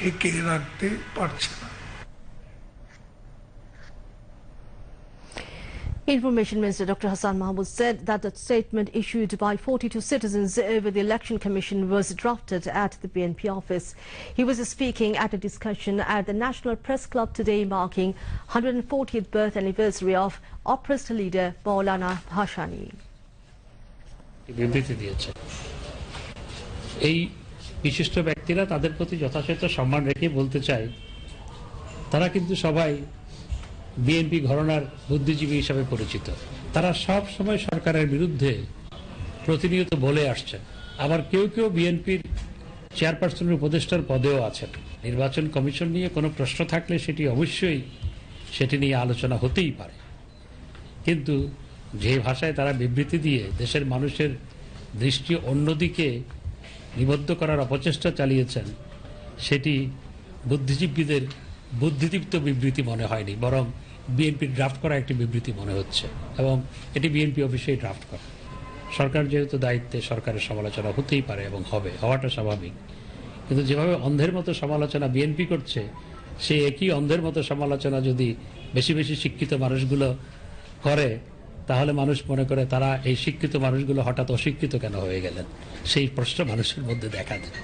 ঠেকে রাখতে পারছে না। Information Minister Dr. Hassan Mahmood said that the statement issued by 42 citizens over the Election Commission was drafted at the BNP office. He was speaking at a discussion at the National Press Club today marking 140th birth anniversary of oppressed leader Maulana Bhashani. এই বিশিষ্ট ব্যক্তিরা তাদের প্রতি যথাযথ সম্মান রেখে বলতে চাই তারা কিন্তু সবাই বিএনপি ঘরানার বুদ্ধিজীবী হিসেবে পরিচিত। তারা সব সময় সরকারের বিরুদ্ধে প্রতিনিয়ত বলে আসছেন। আবার কেউ কেউ বিএনপির চেয়ারপারসনের উপদেষ্টার পদেও আছেন। নির্বাচন কমিশন নিয়ে কোনো প্রশ্ন থাকলে সেটি অবশ্যই সেটি নিয়ে আলোচনা হতেই পারে, কিন্তু যে ভাষায় তারা বিবৃতি দিয়ে দেশের মানুষের দৃষ্টি অন্যদিকে নিবদ্ধ করার অপচেষ্টা চালিয়েছেন সেটি বুদ্ধিজীবীদের বুদ্ধিদীপ্ত বিবৃতি মনে হয়নি, বরং বিএনপির ড্রাফট করা একটি বিবৃতি মনে হচ্ছে এবং এটি বিএনপি অফিসেই ড্রাফট করা। সরকার যেহেতু দায়িত্বে সরকারের সমালোচনা হতেই পারে এবং হবে, হওয়াটা স্বাভাবিক, কিন্তু যেভাবে অন্ধের মতো সমালোচনা বিএনপি করছে সেই একই অন্ধের মতো সমালোচনা যদি বেশি বেশি শিক্ষিত মানুষগুলো করে তাহলে মানুষ মনে করে তারা এই শিক্ষিত মানুষগুলো হঠাৎ অশিক্ষিত কেন হয়ে গেলেন, সেই প্রশ্ন মানুষের মধ্যে দেখা দেয়।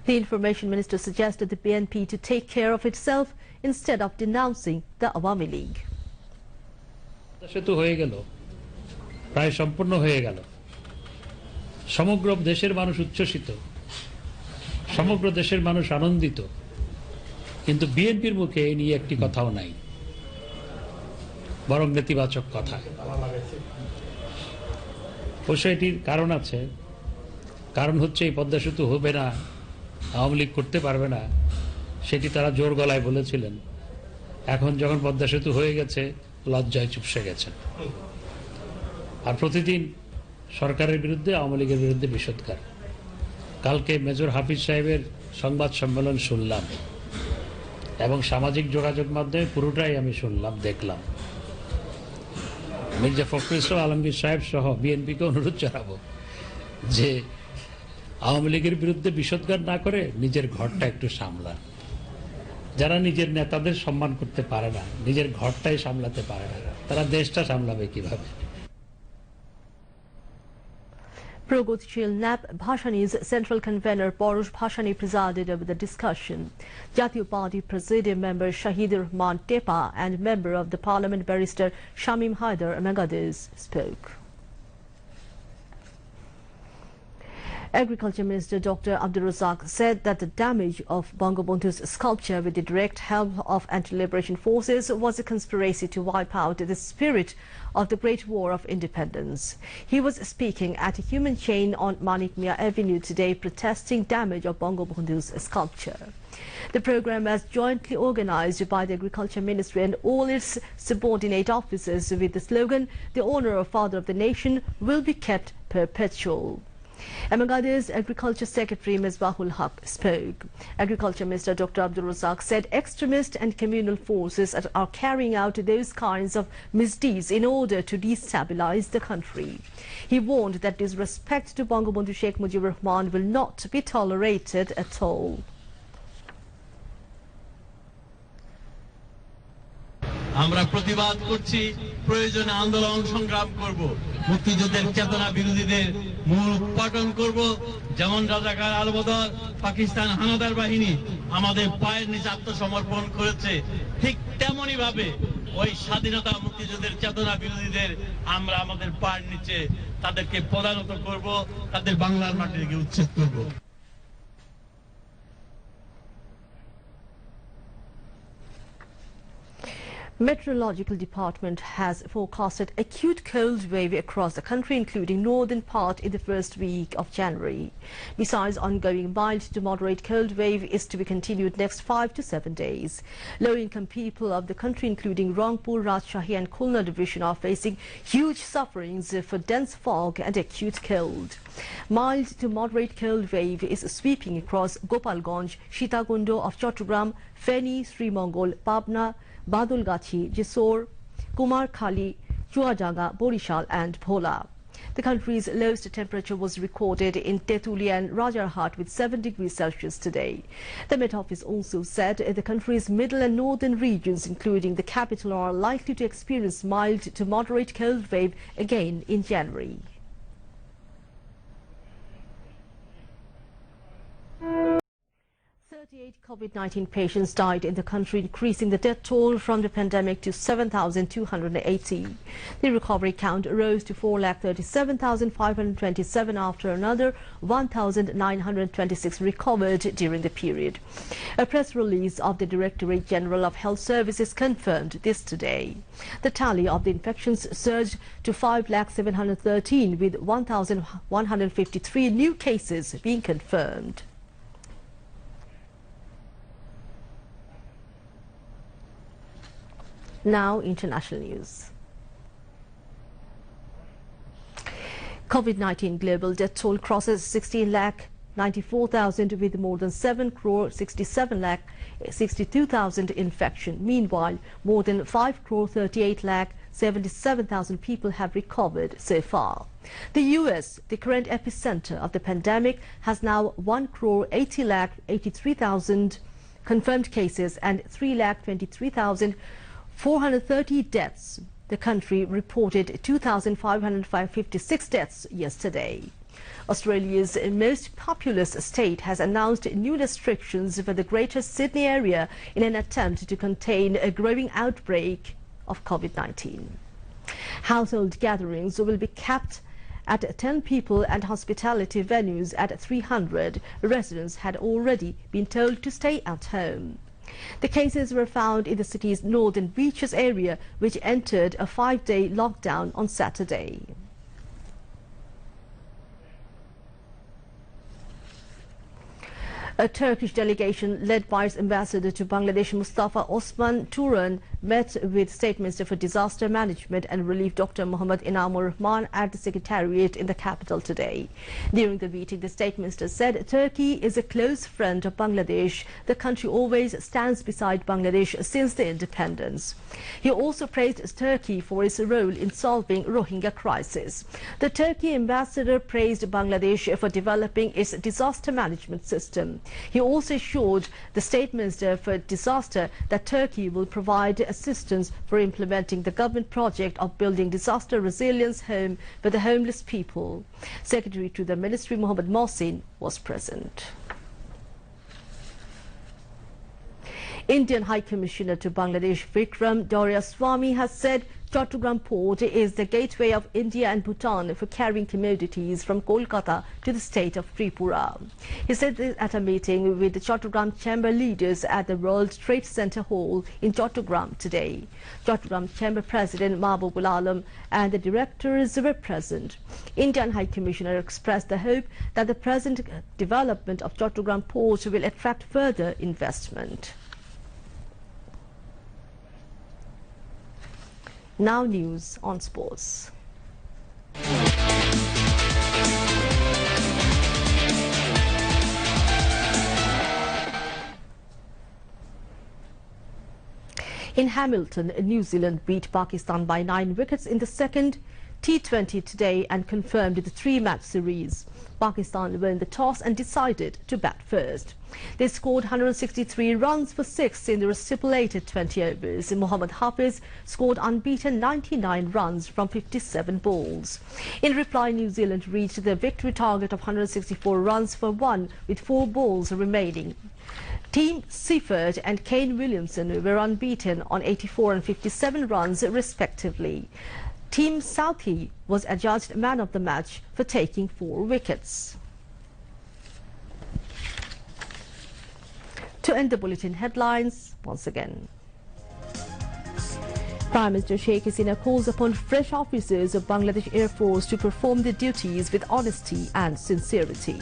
The Information Minister suggested the BNP to take care of itself instead of denouncing the Awami League. সেতু হয়ে গেল, প্রায় সম্পূর্ণ হয়ে গেল, সমগ্র দেশের মানুষ উচ্ছ্বসিত, সমগ্র দেশের মানুষ আনন্দিত, কিন্তু বিএনপির মুখে এই নিয়ে একটি কথাও নাই, বরং নেতিবাচক কথা। অবশ্য এটির কারণ আছে, কারণ হচ্ছে এই পদ্মা সেতু হবে না, আওয়ামী লীগ করতে পারবে না, সেটি তারা জোর গলায় বলেছিলেন। এখন যখন পদ্মা সেতু হয়ে গেছে লজ্জায় চুপসে গেছেন, আর প্রতিদিন সরকারের বিরুদ্ধে আওয়ামী লীগের বিরুদ্ধে বিষোদগার। কালকে মেজর হাফিজ সাহেবের সংবাদ সম্মেলন শুনলাম এবং সামাজিক যোগাযোগ মাধ্যমে পুরোটাই আমি শুনলাম, দেখলাম। মির্জা ফখরুল ইসলাম আলমগীর সাহেব সহ বিএনপিকে অনুরোধ জানাবো যে আওয়ামী লীগের বিরুদ্ধে বিষোদগার না করে নিজের ঘরটা একটু সামলান। যারা নিজের নেতাদের সম্মান করতে পারে না, নিজের ঘরটাই সামলাতে পারে না, তারা দেশটা সামলাবে কিভাবে? Progotishil NAP Bhashani's central convener Porush Bhashani presided over the discussion. Jatiyo Party Presidium member Shahid Rahman Tepa and member of the Parliament barrister Shamim Haider Amagades spoke. Agriculture Minister Dr. Abdul Razak said that the damage of Bangabandhu's sculpture with the direct help of anti-liberation forces was a conspiracy to wipe out the spirit of the Great War of Independence. He was speaking at a human chain on Manik Mia Avenue today protesting damage of Bangabandhu's sculpture. The program was jointly organized by the Agriculture Ministry and all its subordinate officers with the slogan, "The honor of Father of the Nation will be kept perpetual." Amagade's Agriculture Secretary Misbahul Haq spoke. Agriculture Minister Dr. Abdul Razak said extremist and communal forces are carrying out those kinds of misdeeds in order to destabilize the country. He warned that disrespect to Bangabandhu Sheikh Mujibur Rahman will not be tolerated at all. আমরা প্রতিবাদ করছি, প্রয়োজনে আন্দোলন সংগ্রাম করব, মুক্তিযুদ্ধের চেতনা বিরোধীদের মূল উৎপাটন করব। যেমন রাজাকার আলবদর পাকিস্তান হানাদার বাহিনী আমাদের পায়ের নিচে আত্মসমর্পণ করেছে, ঠিক তেমনি ভাবে ওই স্বাধীনতা মুক্তিযুদ্ধের চেতনা বিরোধীদের আমরা আমাদের পায়ের নিচে তাদেরকে পদানত করব, তাদের বাংলার মাটি থেকে উচ্ছেদ করব। Meteorological Department has forecasted acute cold wave across the country, including northern part in the first week of January. Besides, ongoing mild to moderate cold wave is to be continued next 5 to 7 days. Low-income people of the country, including Rangpur, Rajshahi and Khulna division, are facing huge sufferings for dense fog and acute cold. Mild to moderate cold wave is sweeping across Gopalganj, Sitakundo of Chattogram, Feni, Sri Mongol, Pabna, Badulgachi, Jessore, Kumarkhali, Chuajaga, Borishal and Bhola. The country's lowest temperature was recorded in Tetuli and Rajarhat with 7 degrees Celsius today. The Met Office also said the country's middle and northern regions, including the capital, are likely to experience mild to moderate cold wave again in January. COVID-19 patients died in the country, increasing the death toll from the pandemic to 7,280. The recovery count rose to 437,527 after another 1,926 recovered during the period. A press release of the Directorate General of Health Services confirmed this today. The tally of the infections surged to 5,713 with 1,153 new cases being confirmed. Now, international news. COVID-19 global death toll crosses 16,94,000 with more than 7,67,62,000 infection. Meanwhile, more than 5,38,77,000 people have recovered so far. The US, the current epicenter of the pandemic, has now 1,80,83,000 confirmed cases and 3,23,430 deaths. The country reported 2,556 deaths yesterday. Australia's most populous state has announced new restrictions for the Greater Sydney area in an attempt to contain a growing outbreak of COVID-19. Household gatherings will be capped at 10 people and hospitality venues at 300. Residents had already been told to stay at home. The cases were found in the city's northern beaches area, which entered a 5-day lockdown on Saturday. A Turkish delegation led by its ambassador to Bangladesh, Mustafa Osman Turan, met with State Minister for Disaster Management and Relief Dr. Mohammad Inamur Rahman at the Secretariat in the capital today. During the meeting, the State Minister said Turkey is a close friend of Bangladesh. The country always stands beside Bangladesh since the independence. He also praised Turkey for its role in solving Rohingya crisis. The Turkey ambassador praised Bangladesh for developing its disaster management system. He also assured the State Minister for Disaster that Turkey will provide assistance for implementing the government project of building disaster resilience home for the homeless people. Secretary to the Ministry Mohammed Mohsin was present. Indian High Commissioner to Bangladesh Vikram Doraiswamy has said Chattogram port is the gateway of India and Bhutan for carrying commodities from Kolkata to the state of Tripura. He said this at a meeting with the Chattogram Chamber leaders at the World Trade Center Hall in Chattogram today. Chattogram Chamber President Mahbubul Alam and the directors were present. Indian High Commissioner expressed the hope that the present development of Chattogram port will attract further investment. Now news on sports. In Hamilton, New Zealand beat Pakistan by 9 wickets in the second T20 today and confirmed the 3-match series. Pakistan won the toss and decided to bat first. They scored 163 runs for 6 in the stipulated 20 overs. Mohammad Hafiz scored unbeaten 99 runs from 57 balls. In reply, New Zealand reached their victory target of 164 runs for 1 with 4 balls remaining. Team Seifert and Kane Williamson were unbeaten on 84 and 57 runs respectively. Team Southey was adjudged man of the match for taking 4 wickets. To end the bulletin headlines once again. Prime Minister Sheikh Hasina calls upon fresh officers of Bangladesh Air Force to perform their duties with honesty and sincerity.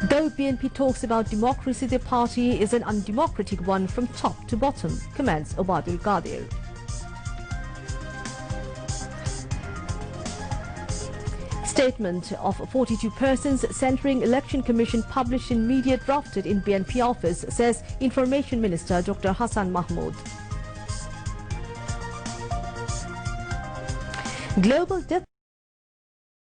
Though BNP talks about democracy, the party is an undemocratic one from top to bottom, comments Obadul Qadir. Statement of 42 persons centering Election Commission published in media drafted in BNP office, says Information Minister Dr. Hassan Mahmood. Global death